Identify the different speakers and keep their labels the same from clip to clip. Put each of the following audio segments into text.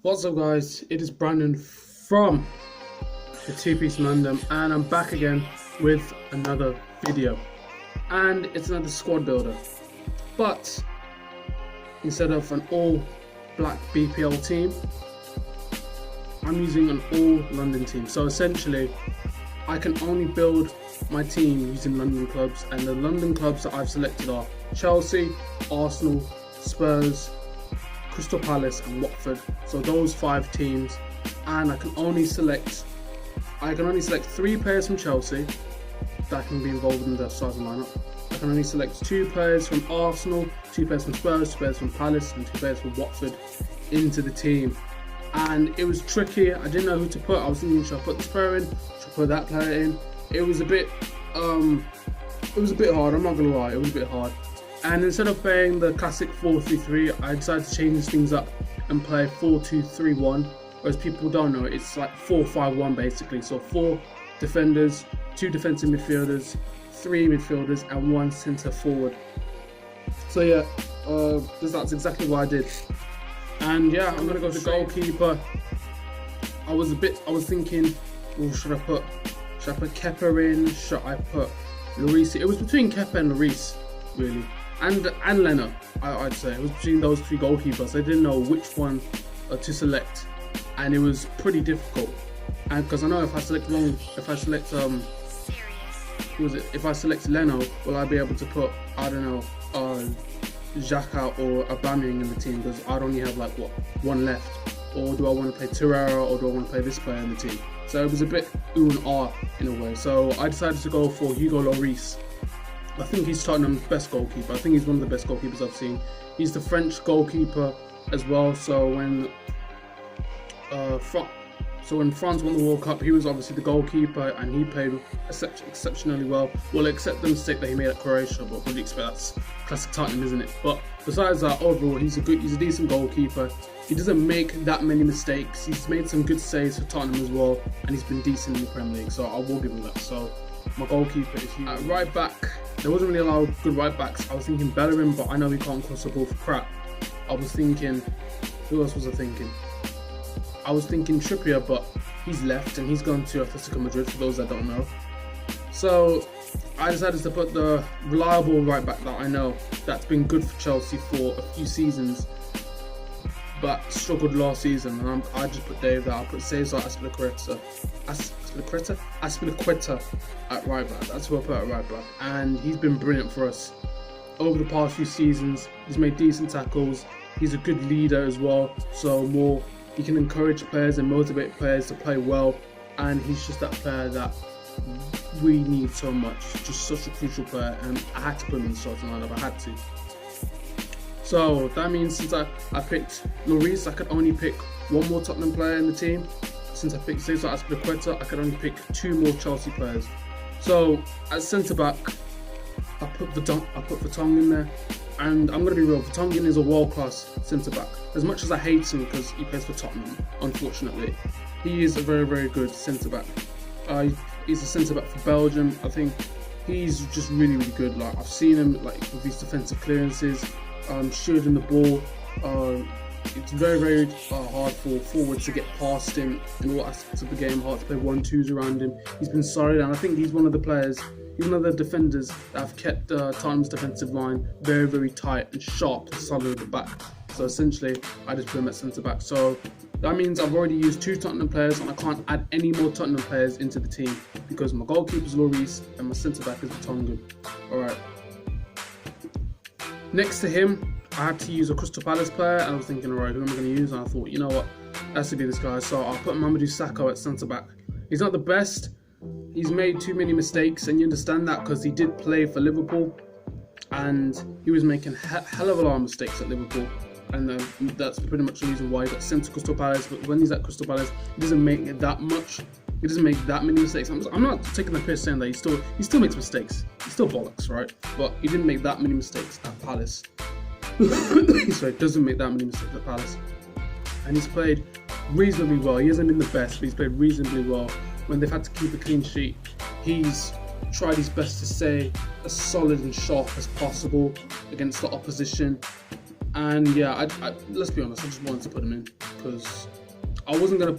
Speaker 1: What's up guys, it is Brandon from the two-piece mandem and I'm back again with another video, and it's another squad builder, but instead of an all black BPL team, I'm using an all London team. So essentially I can only build my team using London clubs, and the London clubs that I've selected are Chelsea, Arsenal, Spurs, Crystal Palace and Watford. So those 5 teams, and I can only select 3 players from Chelsea that can be involved in the starting lineup. I can only select 2 players from Arsenal, 2 players from Spurs, 2 players from Palace and 2 players from Watford into the team. And it was tricky, I didn't know who to put. I was thinking, should I put this player in, should I put that player in? It was a bit hard, I'm not gonna lie, it was a bit hard. And instead of playing the classic 4-3-3, I decided to change things up and play 4-2-3-1. Whereas people don't know, it's like 4-5-1 basically. So 4 defenders, 2 defensive midfielders, 3 midfielders, and 1 centre forward. So yeah, that's exactly what I did. And yeah, I'm gonna go to goalkeeper. I was thinking, well, should I put Kepa in? Should I put Lloris? It was between Kepa and Lloris, really. And Leno, I'd say. It was between those 3 goalkeepers. I didn't know which one to select, and it was pretty difficult. And because I know if I select Leno, will I be able to put, I don't know, Xhaka or Aubameyang in the team, because I'd only have like one left. Or do I want to play Torreira, or do I want to play this player in the team? So it was a bit ooh and ah in a way. So I decided to go for Hugo Lloris. I think he's Tottenham's best goalkeeper. I think he's one of the best goalkeepers I've seen. He's the French goalkeeper as well. So when France won the World Cup, he was obviously the goalkeeper and he played exceptionally well. Well, except the mistake that he made at Croatia, but what do you expect? That's classic Tottenham, isn't it? But besides that, overall, he's a decent goalkeeper. He doesn't make that many mistakes. He's made some good saves for Tottenham as well, and he's been decent in the Premier League, so I will give him that. So my goalkeeper is Hugo. At right back, there wasn't really a lot of good right backs. I was thinking Bellerin, but I know he can't cross the ball for crap. I was thinking, who else was I thinking? I was thinking Trippier, but he's left and he's gone to Atletico Madrid, for those that don't know. So I decided to put the reliable right back that I know that's been good for Chelsea for a few seasons, but struggled last season. And I just put Dave there. I put Cesar Azpilicueta at right back. That's who I put at right back, and he's been brilliant for us over the past few seasons. He's made decent tackles. He's a good leader as well. So he can encourage players and motivate players to play well, and he's just that player that we need so much. Just such a crucial player, and I had to put him in the starting lineup. I had to. So that means since I picked Lloris, I could only pick 1 more Tottenham player in the team. Since I picked Cesar Azpilicueta, I could only pick 2 more Chelsea players. So at centre back, I put Vertonghen in there, and I'm going to be real, Vertonghen is a world-class centre back. As much as I hate him because he plays for Tottenham, unfortunately, he is a very, very good centre back. He's a centre back for Belgium. I think he's just really, really good. Like, I've seen him like with his defensive clearances, shielding the ball. It's very, very hard for forwards to get past him in all aspects of the game. Hard to play 1-2s around him. He's been solid, and I think he's one of the players, he's one of the defenders that have kept Tottenham's defensive line very, very tight and sharp and solid at the back. So essentially, I just put him at centre back. So that means I've already used 2 Tottenham players, and I can't add any more Tottenham players into the team because my goalkeeper is Lloris and my centre back is Vertonghen. Alright. Next to him, I had to use a Crystal Palace player, and I was thinking, alright, who am I going to use? And I thought, you know what, it has to be this guy. So I'll put Mamadou Sakho at centre back. He's not the best. He's made too many mistakes, and you understand that because he did play for Liverpool, and he was making hell of a lot of mistakes at Liverpool. And that's pretty much the reason why he got sent to Crystal Palace. But when he's at Crystal Palace, he doesn't make that much. He doesn't make that many mistakes. I'm not taking the piss saying that he still makes mistakes. He still bollocks, right? But he didn't make that many mistakes at Palace. So he doesn't make that many mistakes at Palace. And he's played reasonably well. He hasn't been the best, but he's played reasonably well. When they've had to keep a clean sheet, he's tried his best to stay as solid and sharp as possible against the opposition. And yeah, let's be honest, I just wanted to put him in. because I wasn't gonna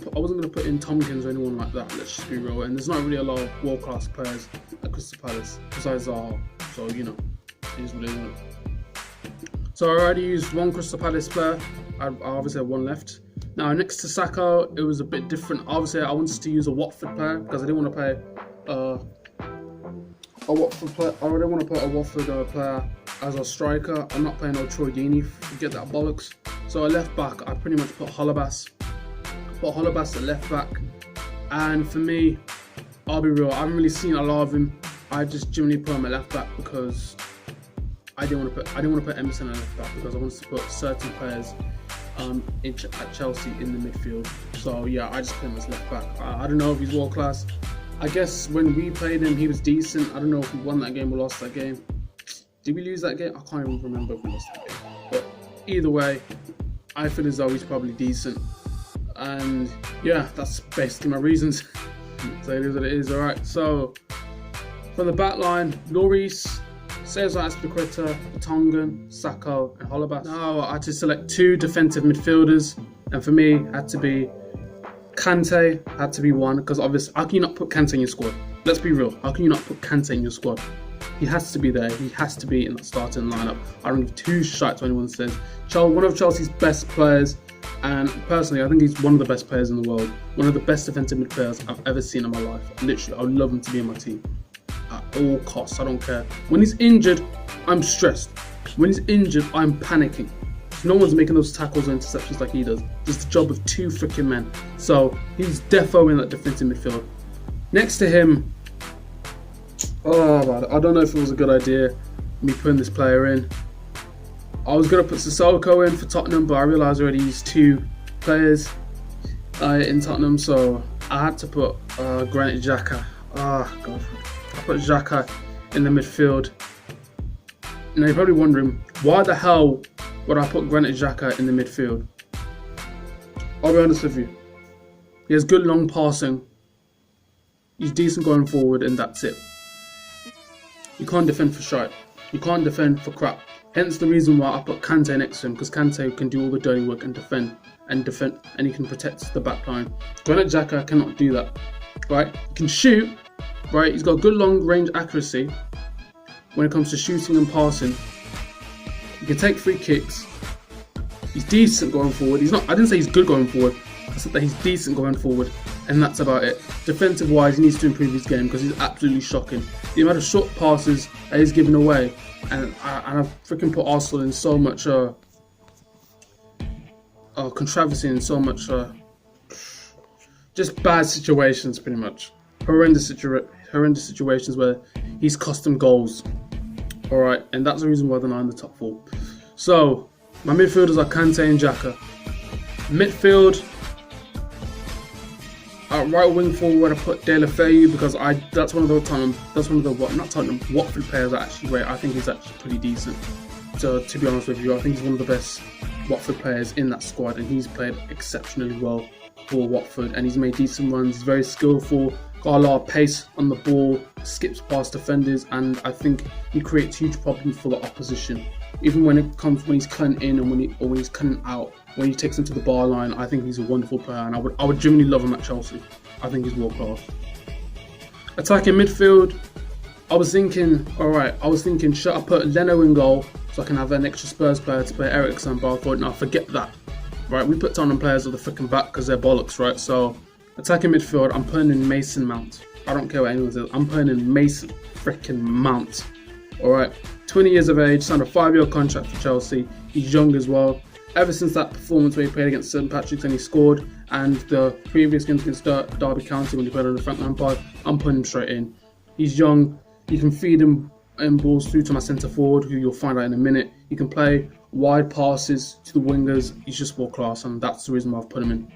Speaker 1: put in Tompkins or anyone like that. Let's just be real. And there's not really a lot of world class players at Crystal Palace besides Zaha. So you know, it is what it is. So I already used one Crystal Palace player. I obviously have one left. Now next to Saka, it was a bit different. Obviously, I wanted to use a Watford player because I didn't want to play a Watford player. I didn't want to put a Watford player as a striker. I'm not playing no Troy Deeney. Forget that bollocks. So at left back, I pretty much put Holebas. Put Holebas at left back. And for me, I'll be real, I haven't really seen a lot of him. I just generally put him at left back because I didn't want to put Emerson at left back because I wanted to put certain players at Chelsea in the midfield. So yeah, I just put him as left back. I don't know if he's world class. I guess when we played him, he was decent. I don't know if we won that game or lost that game. Did we lose that game? I can't even remember if we lost that game. But either way, I feel as though he's probably decent. And yeah, that's basically my reasons. So it is what it is. Alright, so for the back line, Lloris, Cesar Azpilicueta, Vertonghen, Saka and Holebas. Now I had to select two defensive midfielders, and for me had to be Kante, had to be one, because obviously how can you not put Kante in your squad? Let's be real, how can you not put Kante in your squad? He has to be there, he has to be in that starting lineup. I don't give two shits what anyone says. One of Chelsea's best players, and personally I think he's one of the best players in the world. One of the best defensive midfielders I've ever seen in my life. Literally, I would love him to be in my team. At all costs, I don't care. When he's injured, I'm stressed. When he's injured, I'm panicking. No one's making those tackles or interceptions like he does. It's the job of two freaking men. So he's defo in that defensive midfield. Next to him, I don't know if it was a good idea me putting this player in. I was gonna put Sissoko in for Tottenham, but I realised already he's two players in Tottenham, so I had to put Granit Xhaka. God. I put Xhaka in the midfield. Now you're probably wondering, why the hell would I put Granit Xhaka in the midfield? I'll be honest with you. He has good long passing. He's decent going forward, and that's it. You can't defend for shite. You can't defend for crap. Hence the reason why I put Kante next to him, because Kante can do all the dirty work and defend, and he can protect the back line. Granit Xhaka cannot do that. Right? He can shoot. Right? He's got good long range accuracy when it comes to shooting and passing. He can take free kicks. He's decent going forward. I didn't say he's good going forward. I said that he's decent going forward, and that's about it. Defensive wise, he needs to improve his game because he's absolutely shocking. The amount of short passes that he's giving away, and I've freaking put Arsenal in so much controversy and so much just bad situations, pretty much horrendous situations where he's cost them goals. All right, and that's the reason why they're not in the top four. So my midfielders are Kante and Xhaka. Midfield, right wing forward, I put De La Feu because that's one of the Watford players that actually rate. I think he's actually pretty decent. So to be honest with you, I think he's one of the best Watford players in that squad, and he's played exceptionally well for Watford, and he's made decent runs. He's very skillful, got a lot of pace on the ball, skips past defenders, and I think he creates huge problems for the opposition. Even when he's cutting in and when he's cutting out, when he takes them to the bar line, I think he's a wonderful player, and I would genuinely love him at Chelsea. I think he's world class. Attacking midfield, I was thinking, should I put Leno in goal so I can have an extra Spurs player to play Eriksen? But I thought, no, forget that. Right, we put Tottenham players at the freaking back because they're bollocks, right? So attacking midfield, I'm putting in Mason Mount. I don't care what anyone says. I'm putting in Mason freaking Mount. All right, 20 years of age, signed a 5-year contract for Chelsea. He's young as well. Ever since that performance where he played against St Patrick's and he scored, and the previous games against Derby County when he played on the Frank Lampard, I'm putting him straight in. He's young. You can feed him balls through to my centre forward, who you'll find out in a minute. He can play wide passes to the wingers. He's just world class, and that's the reason why I've put him in.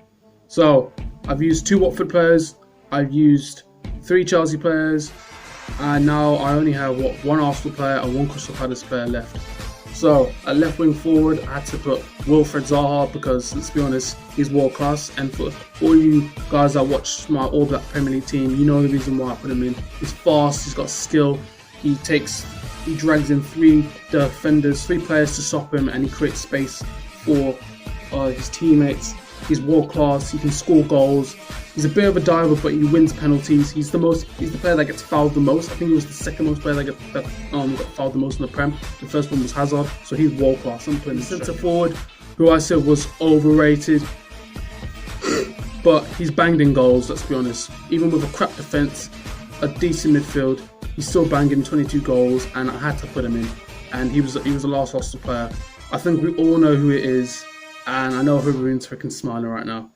Speaker 1: So I've used 2 Watford players, I've used 3 Chelsea players, and now I only have 1 Arsenal player and 1 Crystal Palace player left. So at left wing forward, I had to put Wilfred Zaha because, let's be honest, he's world class. And for all you guys that watch my All Black Premier League team, you know the reason why I put him in. He's fast, he's got skill, he drags in 3 defenders, 3 players to stop him, and he creates space for his teammates. He's world class. He can score goals. He's a bit of a diver, but he wins penalties. He's the player that gets fouled the most. I think he was the second most player that got fouled the most in the Prem. The first one was Hazard, so he's world class. I'm putting the centre forward, who I said was overrated, but he's banged in goals. Let's be honest. Even with a crap defence, a decent midfield, he's still banging 22 goals, and I had to put him in. And he was a last Arsenal player. I think we all know who it is, and I know Haroon's freaking smiling right now.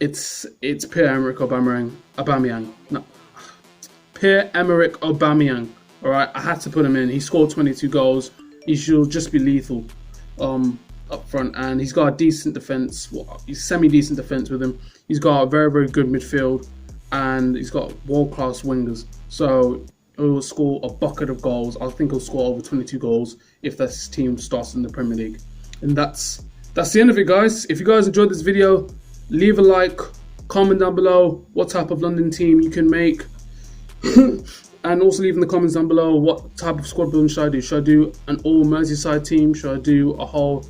Speaker 1: It's Pierre-Emerick Aubameyang. No, Pierre-Emerick Aubameyang. All right, I had to put him in. He scored 22 goals. He should just be lethal up front, and he's got a decent defense. He's semi-decent defense with him. He's got a very, very good midfield, and he's got world-class wingers. So he'll score a bucket of goals. I think he'll score over 22 goals if this team starts in the Premier League. And that's the end of it, guys. If you guys enjoyed this video, leave a like, comment down below what type of London team you can make, and also leave in the comments down below what type of squad building should I do. Should I do an all Merseyside team? Should I do a whole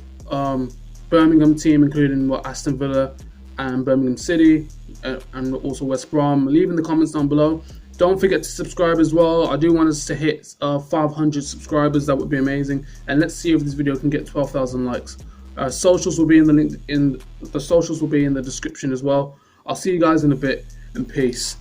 Speaker 1: Birmingham team, including Aston Villa and Birmingham City, and also West Brom? Leave in the comments down below. Don't forget to subscribe as well. I do want us to hit 500 subscribers. That would be amazing. And let's see if this video can get 12,000 likes. Socials will be in the link the socials will be in the description as well. I'll see you guys in a bit, and peace.